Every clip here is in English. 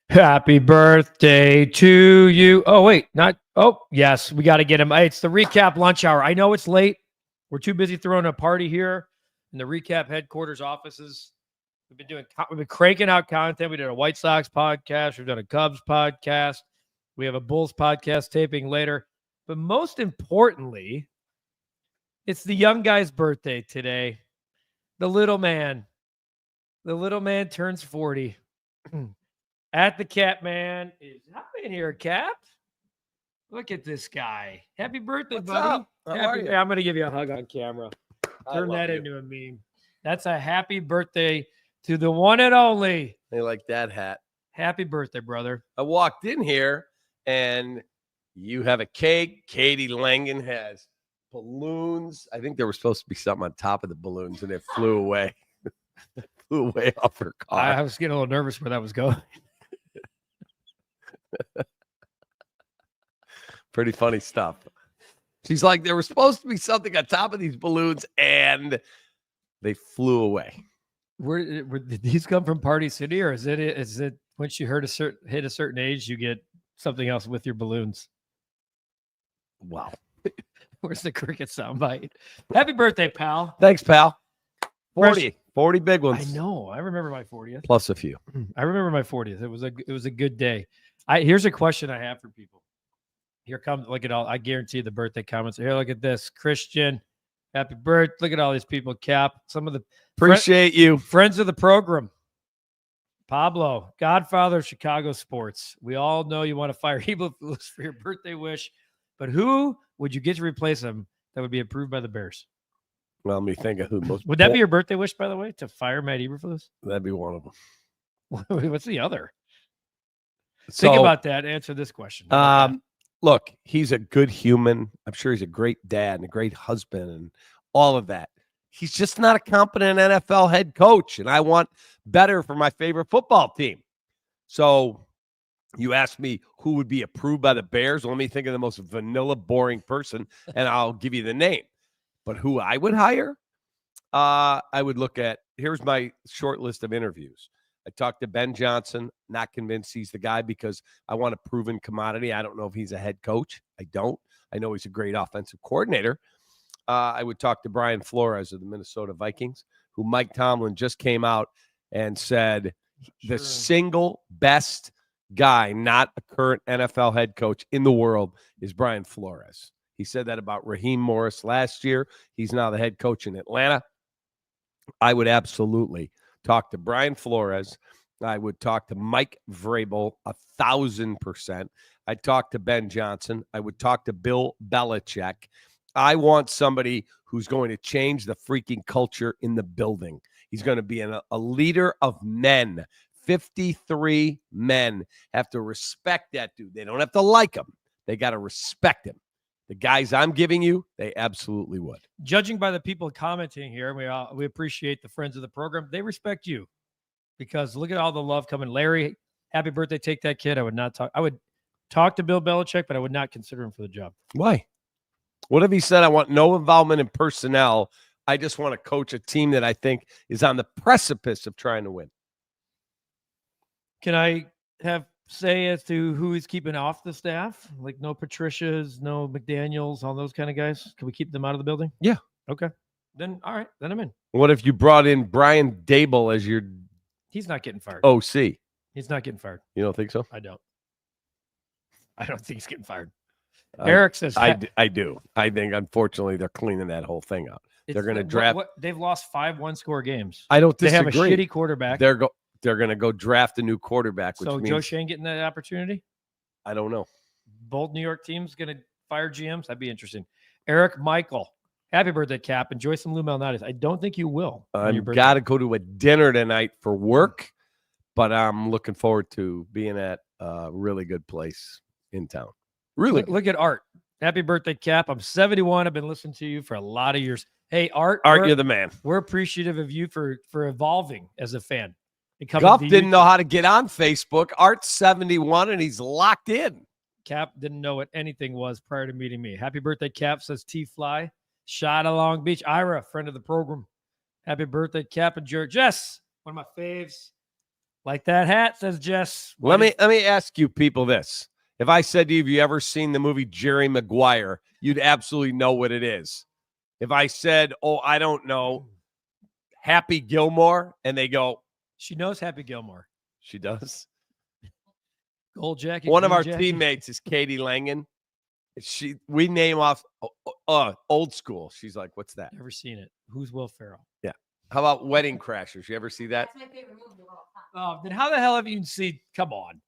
Happy birthday to you. Oh, wait, not. Oh, yes, we got to get him. Hey, it's the recap lunch hour. I know it's late. We're too busy throwing a party here in the recap headquarters offices. We've been cranking out content. We did a White Sox podcast. We've done a Cubs podcast. We have a Bulls podcast taping later. But most importantly, it's the young guy's birthday today. The little man. The little man turns 40. At the Cap Man is hop in here, Cap. Look at this guy. Happy birthday, What's buddy. up? How are you? I'm going to give you a hug on camera. Turn that into a meme. That's a happy birthday to the one and only. They like that hat. Happy birthday, brother. I walked in here and you have a cake. Katie Langen has balloons. I think there was supposed to be something on top of the balloons and it flew away. Flew away off her car. I was getting a little nervous where that was going. Pretty funny stuff. She's like, there was supposed to be something on top of these balloons and they flew away. Where did these come from? Party City, or is it once you hit a certain age, you get something else with your balloons? Wow. Where's the cricket soundbite? Happy birthday, pal. Thanks, pal. 40 big I ones. know. I remember my 40th. Plus a few. I remember my 40th. It was a good day. Here's a question I have for people. Here comes, look at all, I guarantee the birthday comments. Here, look at this. Christian, happy birthday. Look at all these people. Cap, some of the Appreciate you. friends of the program. Pablo, Godfather of Chicago sports. We all know you want to fire Eberflus for your birthday wish, but who would you get to replace him that would be approved by the Bears? Well, let me think of who most. Would that be your birthday wish, by the way, to fire Matt Eberflus? That'd be one of them. What's the other? So, Think about that. Answer this question. Look, he's a good human. I'm sure he's a great dad and a great husband and all of that. He's just not a competent NFL head coach, and I want better for my favorite football team. So you asked me who would be approved by the Bears. Let me think of the most vanilla, boring person, and I'll give you the name. But who I would hire, I would look at, here's my short list of interviews. I talked to Ben Johnson, not convinced he's the guy because I want a proven commodity. I don't know if he's a head coach. I don't. I know he's a great offensive coordinator. I would talk to Brian Flores of the Minnesota Vikings, who Mike Tomlin just came out and said the single best guy, not a current NFL head coach in the world, is Brian Flores. He said that about Raheem Morris last year. He's now the head coach in Atlanta. I would absolutely talk to Brian Flores. I would talk to Mike Vrabel 1,000%. I'd talk to Ben Johnson. I would talk to Bill Belichick. I want somebody who's going to change the freaking culture in the building. He's going to be a leader of men. 53 men have to respect that dude. They don't have to like him. They got to respect him. The guys I'm giving you, they absolutely would. Judging by the people commenting here, we appreciate the friends of the program. They respect you because look at all the love coming. Larry, happy birthday. Take that kid. I would talk to Bill Belichick, but I would not consider him for the job. Why? What if he said, I want no involvement in personnel. I just want to coach a team that I think is on the precipice of trying to win. Can I have say as to who he's keeping off the staff? Like no Patricias, no McDaniels, all those kind of guys? Can we keep them out of the building? Yeah. Okay. Then, all right. Then I'm in. What if you brought in Brian Dable as your He's not getting fired. OC? He's not getting fired. You don't think so? I don't think he's getting fired. Eric says I do. I think, unfortunately, they're cleaning that whole thing out. They're going to draft. They've lost 5 one-score games. I don't disagree. They have a shitty quarterback. They're going to go draft a new quarterback. Which means, Joe Shane getting that opportunity? I don't know. Both New York teams going to fire GMs? That'd be interesting. Eric Michael, happy birthday, Cap. Enjoy some Lou Malnati's. I don't think you will. I've got to go to a dinner tonight for work, but I'm looking forward to being at a really good place in town. Really Look at Art. Happy birthday, Cap. I'm 71. I've been listening to you for a lot of years. Hey, Art, you're the man. We're appreciative of you for evolving as a fan. Guff didn't know how to get on Facebook. Art's 71 and he's locked in. Cap didn't know what anything was prior to meeting me. Happy birthday, Cap, says T-Fly. Shot of Long Beach. Ira, friend of the program. Happy birthday, Cap and George. Yes, one of my faves. Like that hat, says Jess. Let me ask you people this. If I said to you, have you ever seen the movie Jerry Maguire, you'd absolutely know what it is. If I said, oh, I don't know, Happy Gilmore, and they go, She knows Happy Gilmore. She does. Gold jacket. One of our jacket. teammates is Katie Langen. We name off old school. She's like, what's that? Never seen it. Who's Will Ferrell? Yeah. How about Wedding Crashers? You ever see that? That's my favorite movie of all time. Oh, then how the hell have you seen? Come on.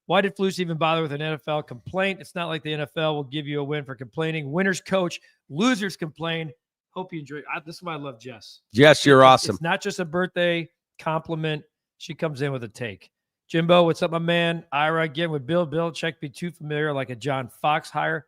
Why did Flus even bother with an NFL complaint? It's not like the NFL will give you a win for complaining. Winners coach, losers complain. Hope you enjoy. This is why I love Jess. Jess, you're awesome. It's not just a birthday compliment. She comes in with a take. Jimbo, what's up, my man? Ira again with Bill. Belichick be too familiar, like a John Fox hire.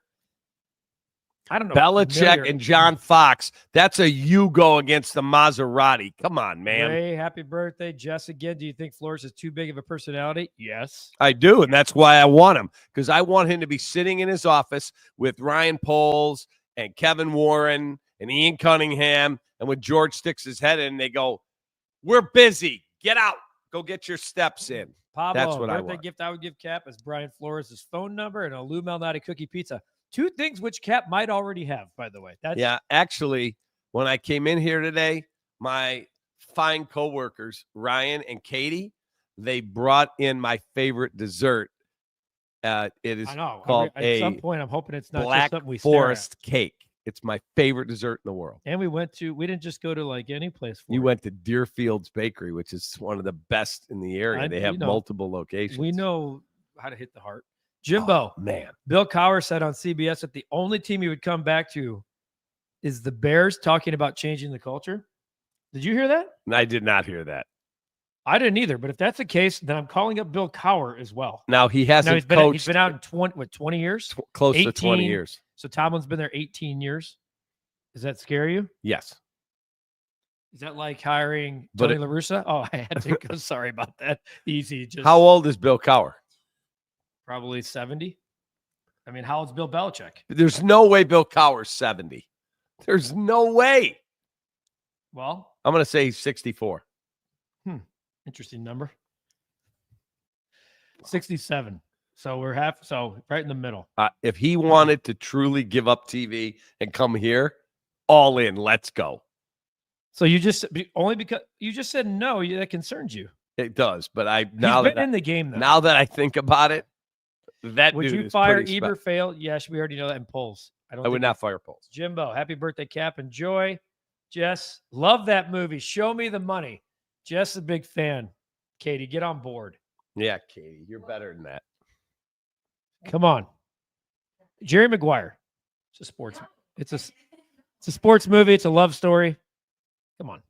I don't know. Belichick and John Fox. That's a you go against the Maserati. Come on, man. Ray, happy birthday. Jess again. Do you think Flores is too big of a personality? Yes. I do, and that's why I want him, because I want him to be sitting in his office with Ryan Poles and Kevin Warren and Ian Cunningham, and when George sticks his head in, they go, we're busy. Get out. Go get your steps in. Pablo, That's what I birthday want. gift I would give Cap is Brian Flores' phone number and a Lou Malnati cookie pizza. Two things which Cap might already have, by the way. Yeah, actually, when I came in here today, my fine coworkers, Ryan and Katie, they brought in my favorite dessert. It is called at some point, I'm hoping it's not Black just something we Forest stare at. cake. It's my favorite dessert in the world. And we didn't just go to like any place for You it. went to Deerfield's Bakery, which is one of the best in the area. They have multiple locations. We know how to hit the heart. Jimbo, man. Bill Cowher said on CBS that the only team he would come back to is the Bears, talking about changing the culture. Did you hear that? I did not hear that. I didn't either. But if that's the case, then I'm calling up Bill Cowher as well. Now, he hasn't He's coached. been out in 20 years? Close 18. to 20 years. So Tomlin's been there 18 years. Does that scare you? Yes. Is that like hiring Tony La Russa? Oh, I had to go. Sorry about that. Easy. How old is Bill Cowher? Probably 70. I mean, how old's Bill Belichick? There's no way Bill Cowher's 70. There's no way. Well, I'm going to say he's 64. Interesting number. 67. So we're right in the middle. If he wanted to truly give up TV and come here, all in, let's go. So you just only because you just said no, that concerns you. It does, but He's been in the game though. Now that I think about it, would you fire Eber? Fail? Yes, we already know that in polls. I would not fire polls. Jimbo, happy birthday, Cap. Enjoy. Jess, love that movie. Show me the money. Jess, a big fan. Katie, get on board. Yeah, Katie, you're better than that. Come on. Jerry Maguire. It's a sports. It's a sports movie. It's a love story. Come on.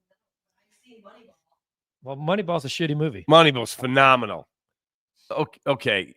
Well, Moneyball's a shitty movie. Moneyball's phenomenal. Okay.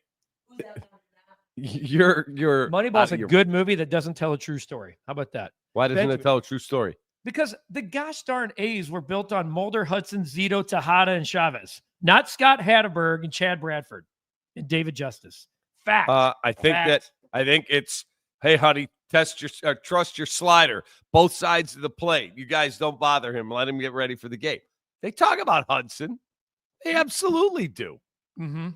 You're Moneyball's a good movie that doesn't tell a true story. How about that? Why doesn't it tell a true story? Because the gosh darn A's were built on Mulder, Hudson, Zito, Tejada, and Chavez, not Scott Hatterberg and Chad Bradford and David Justice. Fact. I think it's, hey, honey, trust your slider, both sides of the plate. You guys don't bother him. Let him get ready for the game. They talk about Hudson. They absolutely do. Mm-hmm.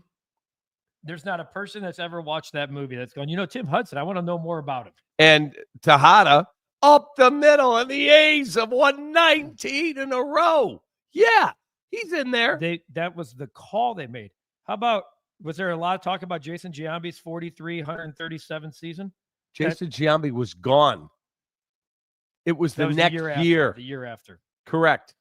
There's not a person that's ever watched that movie that's gone, Tim Hudson, I want to know more about him. And Tejada up the middle, and the A's have won 19 in a row. Yeah, he's in there. That was the call they made. How about, was there a lot of talk about Jason Giambi's 137 season? Jason Giambi was gone. It was the next year. The year after. Correct.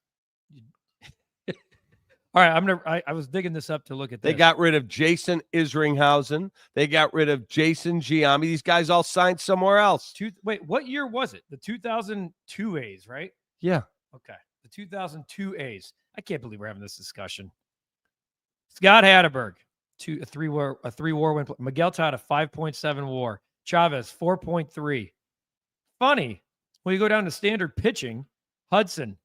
All right, I was digging this up to look at this. They got rid of Jason Isringhausen. They got rid of Jason Giambi. These guys all signed somewhere else. Wait, what year was it? The 2002 A's, right? Yeah. Okay. The 2002 A's. I can't believe we're having this discussion. Scott Hatterberg, a three-war win. Miguel Tejada, 5.7 WAR. Chavez, 4.3. Funny, when you go down to standard pitching, Hudson.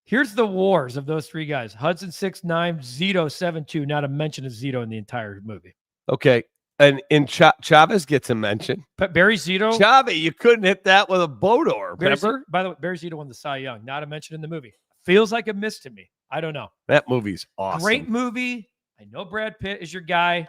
Here's the wars of those three guys. Hudson 6'9", Zito 7'2", not a mention of Zito in the entire movie. Okay. And Chavez gets a mention. But Barry Zito. Chavez, you couldn't hit that with a boat oar, remember? By the way, Barry Zito won the Cy Young, not a mention in the movie. Feels like a miss to me. I don't know. That movie's awesome. Great movie. I know Brad Pitt is your guy.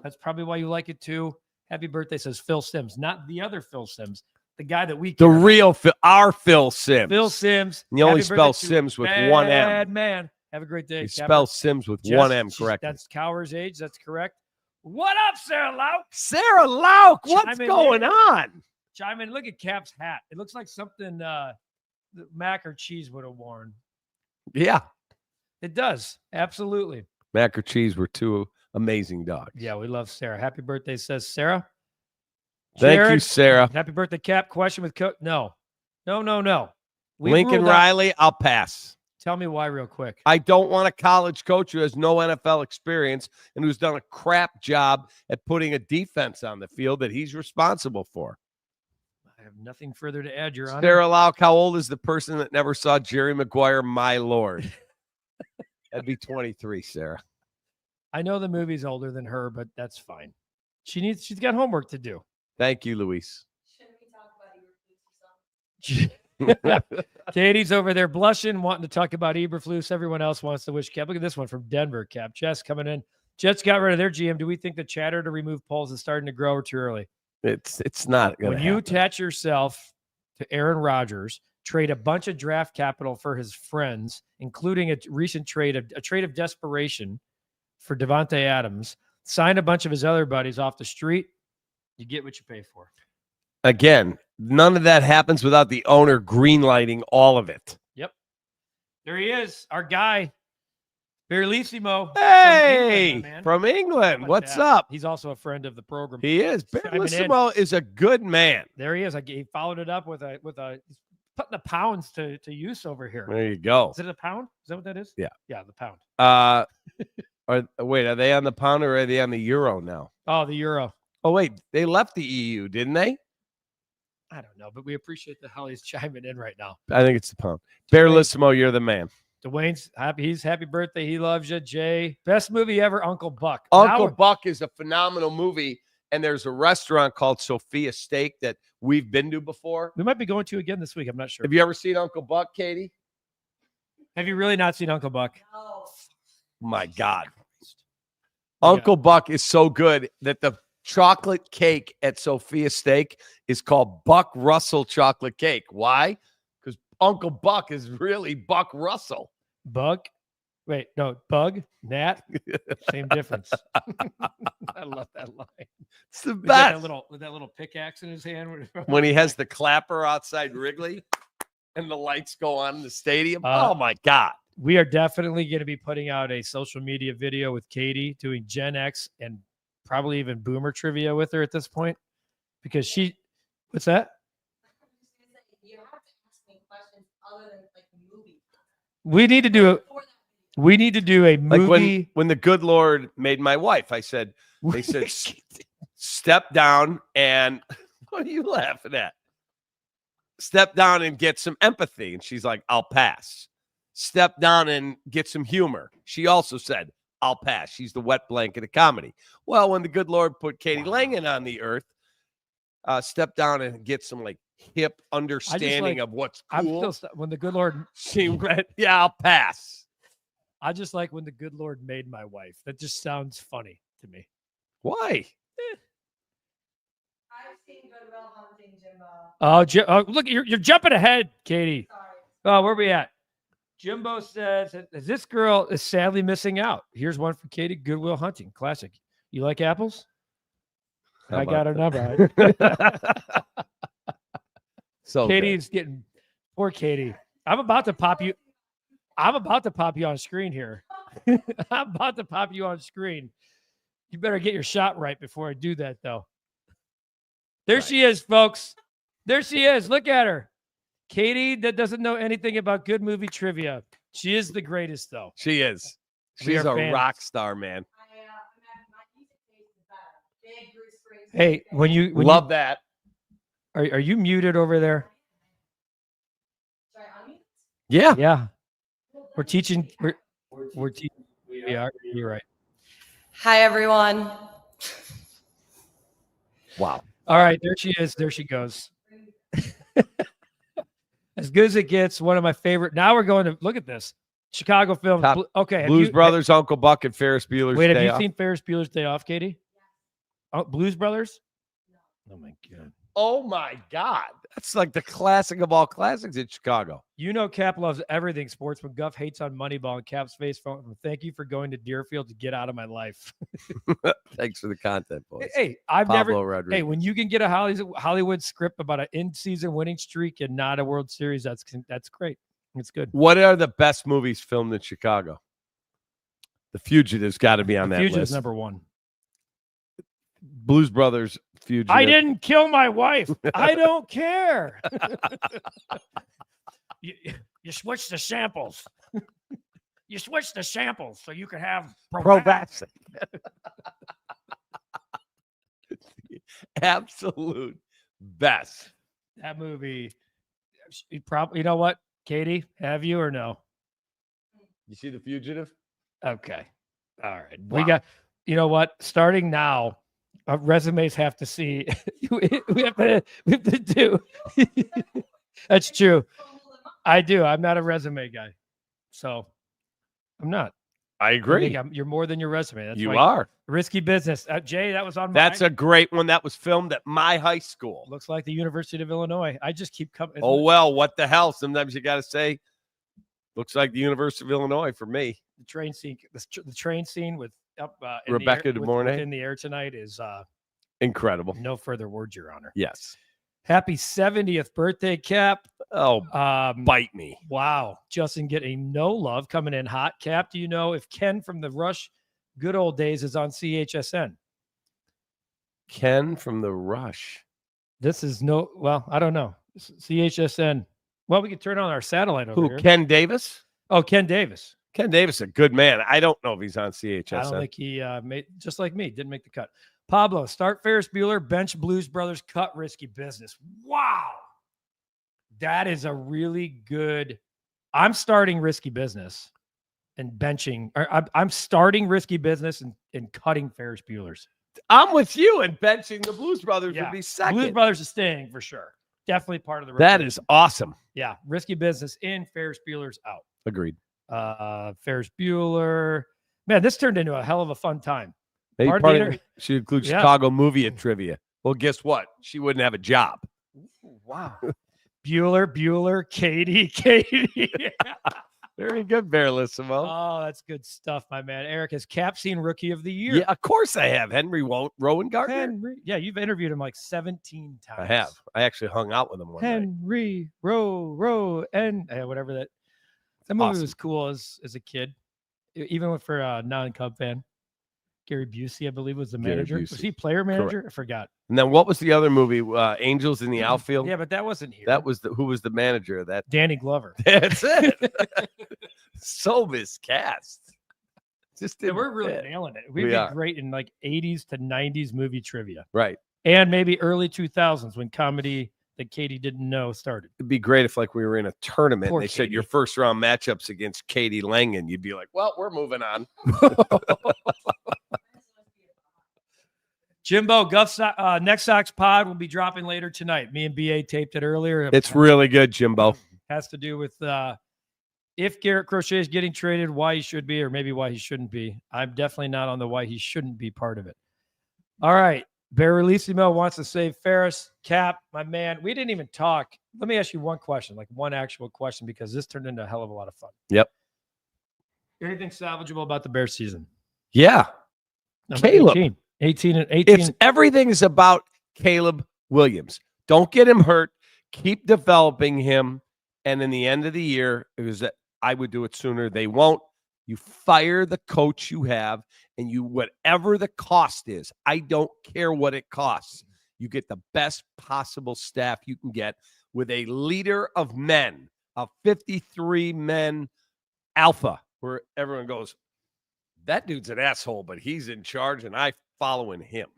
That's probably why you like it too. Happy birthday, says Phil Sims, not the other Phil Sims, the guy that we The care about. real our Phil Sims. Phil Sims. And you only Happy spell birthday to Sims with one M. Bad man. Have a great day. You Capper. spell Sims with Jess, one M she's- correctly. That's Cower's age. That's correct. What up, Sarah Lauk? Sarah Lauk, what's Chime in going here. on? Chime in. Look at Cap's hat. It looks like something that mac or cheese would have worn. Yeah. It does. Absolutely. Mac or cheese were two amazing dogs. Yeah, we love Sarah. Happy birthday, says Sarah. Thank you, Jared, Sarah. Happy birthday, Cap. Question with Cook. No. We Lincoln ruled out- Riley, I'll pass. Tell me why real quick. I don't want a college coach who has no NFL experience and who's done a crap job at putting a defense on the field that he's responsible for. I have nothing further to add, Your Honor. Sarah Lauk, how old is the person that never saw Jerry Maguire, my lord? That'd be 23, Sarah. I know the movie's older than her, but that's fine. She's got homework to do. Thank you, Luis. Shouldn't we talk about Eberflus? Katie's over there blushing, wanting to talk about Eberflus. Everyone else wants to wish Cap. Look at this one from Denver, Cap. Jess coming in. Jets got rid of their GM. Do we think the chatter to remove polls is starting to grow or too early? It's not going When to you happen. attach yourself to Aaron Rodgers, trade a bunch of draft capital for his friends, including a recent trade of desperation for Devontae Adams, sign a bunch of his other buddies off the street, you get what you pay for. Again, none of that happens without the owner greenlighting all of it. Yep. There he is, our guy, Berlissimo. Hey, man. from England. How about What's that? up? He's also a friend of the program. He is. Chiming in. Berlissimo is a good man. There he is. He followed it up with a he's putting the pounds to use over here. There you go. Is it a pound? Is that what that is? Yeah. Yeah, the pound. Are they on the pound or are they on the euro now? Oh, the euro. Oh, wait, they left the EU, didn't they? I don't know, but we appreciate the hell he's chiming in right now. I think it's the pound. Berlissimo, you're the man. Dwayne's happy. He's happy birthday. He loves you. Jay, best movie ever, Uncle Buck. Uncle Now- Buck is a phenomenal movie, and there's a restaurant called Sophia Steak that we've been to before. We might be going to again this week. I'm not sure. Have you ever seen Uncle Buck, Katie? Have you really not seen Uncle Buck? No. My God. Yeah. Uncle Buck is so good that the chocolate cake at Sophia Steak is called Buck Russell chocolate cake. Why? Because Uncle Buck is really Buck Russell. Bug? Wait, no, Bug? Nat? Same difference. I love that line. It's the He's got best. that little pickaxe in his hand. When he has the clapper outside Wrigley and the lights go on in the stadium. Uh, Oh, my God. We are definitely going to be putting out a social media video with Katie doing Gen X and probably even Boomer trivia with her at this point because what's that? You have to ask me questions other than like movie. We need to do a Like movie. when the good Lord made my wife, they said, step down and what are you laughing at? Step down and get some empathy. And she's like, I'll pass. Step down and get some humor. She also said, I'll pass. She's the wet blanket of comedy. Well, when the good Lord put Katie Langan on the earth, step down and get some like hip understanding of what's cool. When the good Lord, She went, yeah, I'll pass. I just like when the good Lord made my wife. That just sounds funny to me. Why? I've seen Good Will Hunting, Jimbo. Oh, look, you're jumping ahead, Katie. Sorry. Oh, where are we at? Jimbo says, this girl is sadly missing out. Here's one for Katie. Goodwill Hunting. Classic. You like apples? How I got her about number. So Katie's getting poor Katie. I'm about to pop you on screen here. I'm about to pop you on screen. You better get your shot right before I do that, though. There Right. she is, folks. There she is. Look at her. Katie that doesn't know anything about good movie trivia. She is the greatest, though. She is. We She's are a fans. rock star, man. My music taste is better. Big Bruce Springsteen. Hey, when you Love that. are you muted over there? Should I unmute? Yeah. Yeah. We're teaching. We're teaching. We are. You're right. Hi, everyone. Wow. All right. There she is. There she goes. As good as it gets. One of my favorite. Now we're going to look at this. Chicago films. Top Okay. Blues Brothers, Uncle Buck, and Ferris Bueller's Wait, have Day you Off. seen Ferris Bueller's Day Off, Katie? Oh, Blues Brothers? Oh, my God. Oh, my God. That's like the classic of all classics in Chicago. You know Cap loves everything sports, but Guff hates on Moneyball and Cap's face phone. Thank you for going to Deerfield to get out of my life. Thanks for the content, boys. Hey, I've Pablo never. Rodriguez. Hey, when you can get a Hollywood script about an in-season winning streak and not a World Series, that's great. It's good. What are the best movies filmed in Chicago? The Fugitive's got to be on that Fugitive's list. number one. Blues Brothers, Fugitive. I didn't kill my wife. I don't care. you switch the samples. You switch the samples so you can have Pro-vaccine. Absolute best. That movie. You know what, Katie? Have you or no? You see The Fugitive? Okay. All right. Wow. We got. You know what? Starting now, resumes have to see. we have to do. That's true. I do. I'm not a resume guy, so I'm not. I agree. You're more than your resume. That's You why- are. Risky business. Jay, that was on. That's mine. a great one. That was filmed at my high school. Looks like the University of Illinois. I just keep coming. Oh, well, what the hell? Sometimes you got to say, looks like the University of Illinois for me. The train scene. The train scene with up in Rebecca the De air, Mornay? in the air tonight is Incredible. no further words, Your Honor. Yes. Happy 70th birthday, Cap. Oh, bite me. Wow. Justin getting no love coming in hot. Cap, do you know if Ken from the Rush good old days is on CHSN? Ken from The Rush. This is I don't know. CHSN. Well, we could turn on our satellite over Who? here. Ken Davis? Oh, Ken Davis. Ken Davis, a good man. I don't know if he's on CHSN. I don't think he made, just like me, didn't make the cut. Pablo, start Ferris Bueller, bench Blues Brothers, cut Risky Business. Wow. That is a really good. I'm starting Risky Business and benching. I'm starting Risky Business and cutting Ferris Bueller's. I'm with you, and benching the Blues Brothers Yeah. would be second. Blues Brothers is staying for sure. Definitely part of the That is awesome. Yeah. Risky Business in, Ferris Bueller's out. Agreed. Ferris Bueller. Man, this turned into a hell of a fun time. Maybe Hard part theater. of, she includes Yeah. Chicago movie at trivia. Well, guess what? She wouldn't have a job. Wow. Bueller, Katie. Very good, Barrelissimo. Oh, that's good stuff, my man. Eric, has Cap seen Rookie of the Year? Yeah, of course I have. Henry Rowan Gardner. Henry. Yeah, you've interviewed him like 17 times. I have. I actually hung out with him one night. Henry, and whatever that. That movie Awesome. was cool as a kid, even for a non-Cub fan. Gary Busey, I believe, was the Gary manager. Busey. Was he player manager? I forgot. And then what was the other movie? Angels in the Outfield. Yeah, but that wasn't here. That was who was the manager of that? Danny Glover. That's it. So miscast. Just Yeah, didn't we're really fit. nailing it. We'd We be are. great in like 80s to 90s movie trivia. Right. And maybe early 2000s when comedy that Katie didn't know started. It'd be great if like we were in a tournament Poor and they said Katie. your first round matchups against Katie Langen. You'd be like, well, we're moving on. Jimbo, Guff, next Sox pod will be dropping later tonight. Me and BA taped it earlier. It's really good, Jimbo. Has to do with if Garrett Crochet is getting traded, why he should be, or maybe why he shouldn't be. I'm definitely not on the why he shouldn't be part of it. All right. Barrelissimo wants to say Ferris, Cap, my man. We didn't even talk. Let me ask you one question, like one actual question, because this turned into a hell of a lot of fun. Yep. Anything salvageable about the Bears season? Yeah. Number Caleb. 18 and 18. It's everything is about Caleb Williams. Don't get him hurt. Keep developing him. And in the end of the year, it was that I would do it sooner. They won't. You fire the coach you have, and you, whatever the cost is, I don't care what it costs. You get the best possible staff you can get with a leader of men, a 53 men alpha, where everyone goes, that dude's an asshole, but he's in charge, and I following him.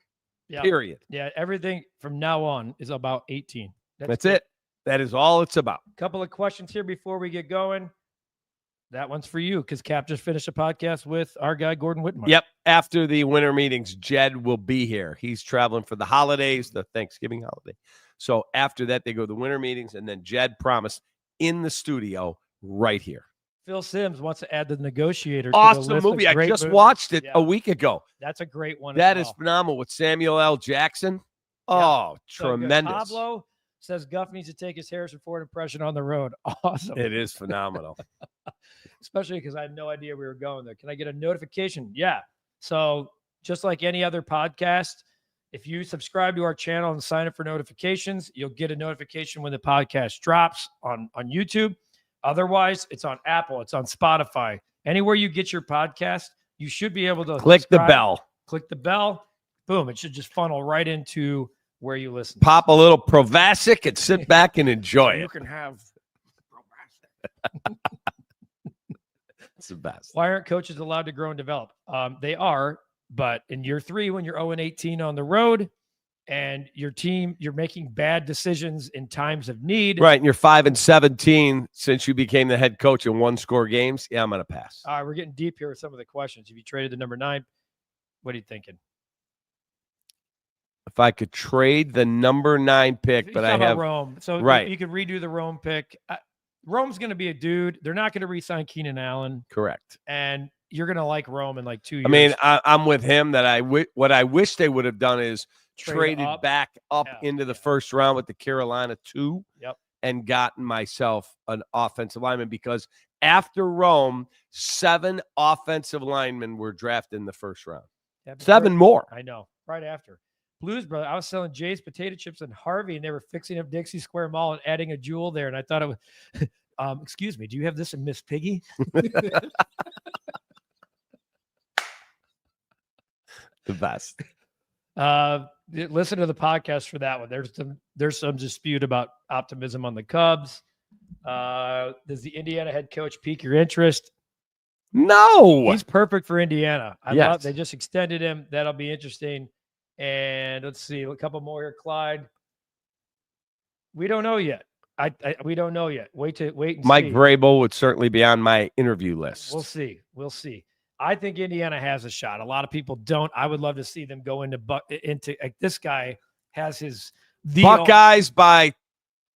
Yeah. Period. Yeah, everything from now on is about 18. That's good. it. That is all it's about. Couple of questions here before we get going. That one's for you because Cap just finished a podcast with our guy, Gordon Whitmire. Yep. After the winter meetings, Jed will be here. He's traveling for the holidays, the Thanksgiving holiday. So after that, they go to the winter meetings, and then Jed promised in the studio right here. Phil Simms wants to add The Negotiator. to the Awesome list of movie. I great just movies. watched it Yeah. a week ago. That's a great one. That as is well. phenomenal with Samuel L. Jackson. Yeah. Oh, So good. tremendous. Pablo says Guff needs to take his Harrison Ford impression on the road. Awesome. It is phenomenal. Especially because I had no idea we were going there. Can I get a notification? Yeah. So just like any other podcast, if you subscribe to our channel and sign up for notifications, you'll get a notification when the podcast drops on YouTube. Otherwise, it's on Apple, it's on Spotify. Anywhere you get your podcast, you should be able to Click the subscribe, bell. Click the bell. Boom. It should just funnel right into where you listen. Pop a little Provasic and sit back and enjoy You it. can have. It's the best. Why aren't coaches allowed to grow and develop? They are, but in year 3, when you're 0-18 on the road and your team, you're making bad decisions in times of need. Right. And you're 5-17 since you became the head coach in 1-score games. Yeah, I'm going to pass. All right, we're getting deep here with some of the questions. If you traded the number 9, what are you thinking? If I could trade the number 9 pick, He's but talking I about have Rome. So right. you could redo the Rome pick. Rome's going to be a dude. They're not going to re-sign Keenan Allen, correct. and you're going to like Rome in like 2 years. I mean, I'm with him that what I wish they would have done is traded back up into the first round with the Carolina 2 and gotten myself an offensive lineman, because after Rome, 7 offensive linemen were drafted in the first round. 7 more. I know. Right after. Blues Brother, I was selling Jay's potato chips in Harvey, and they were fixing up Dixie Square Mall and adding a jewel there. And I thought it was, excuse me, do you have this in Miss Piggy? The best. Listen to the podcast for that one. There's some dispute about optimism on the Cubs. Does the Indiana head coach pique your interest? No. He's perfect for Indiana. Yes. They just extended him. That'll be interesting. And let's see, a couple more here, Clyde. We don't know yet. We don't know yet. Wait and Mike see. Vrabel would certainly be on my interview list. We'll see. I think Indiana has a shot. A lot of people don't. I would love to see them go into this guy has his Buckeyes by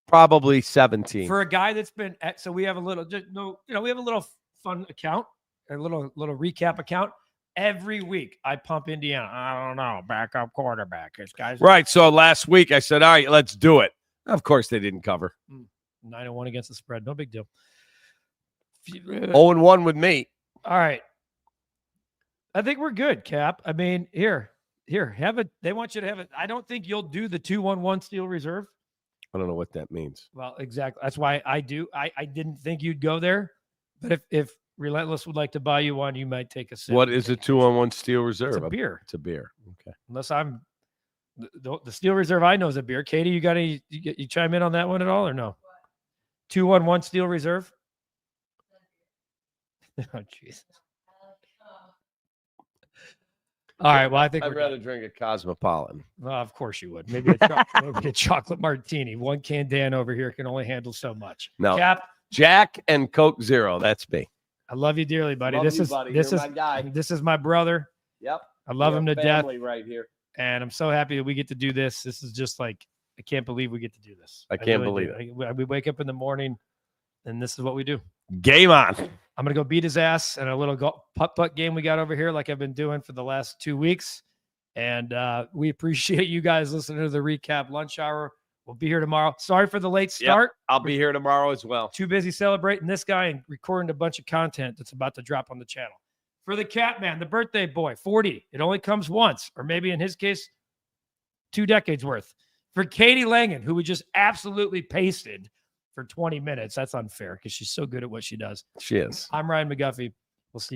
probably 17. For a guy that's been so we have a little we have a little fun account, a little recap account. Every week I pump Indiana. I don't know, backup quarterback. This guy's right. So last week I said, all right, let's do it. Of course they didn't cover. 9-1 against the spread. No big deal. 0-1 with me. All right. I think we're good, Cap. I mean, here, have it. They want you to have it. I don't think you'll do the 2-1-1 Steel Reserve. I don't know what that means. Well, exactly. That's why I do. I didn't think you'd go there, but if Relentless would like to buy you one, you might take a sip. What is a 2-on-1 Steel Reserve? It's a beer. It's a beer. Okay. Unless I'm the Steel Reserve I know is a beer. Katie, you got any? You chime in on that one at all or no? 2-1-1 Steel Reserve. Oh Jesus. All right. Well, I think I'd rather drink a Cosmopolitan. Well, of course you would. Maybe maybe a chocolate martini. One can Dan over here can only handle so much. No. Cap. Jack and Coke Zero. That's me. I love you dearly, buddy. Love this you, is buddy. this You're is my guy. This is my brother. Yep. I love him to death. Right here. And I'm so happy that we get to do this. This is just like, I can't believe we get to do this. I can't believe it. We wake up in the morning and this is what we do. Game on. I'm going to go beat his ass in a little putt-putt game we got over here like I've been doing for the last 2 weeks. And we appreciate you guys listening to the Recap Lunch Hour. We'll be here tomorrow. Sorry for the late start. Yep, I'll be here tomorrow as well. Too busy celebrating this guy and recording a bunch of content that's about to drop on the channel. For the Cat Man, the birthday boy, 40. It only comes once, or maybe in his case, 2 decades worth. For Katie Langan, who we just absolutely pasted for 20 minutes. That's unfair because she's so good at what she does. She is. I'm Ryan McGuffey. We'll see you.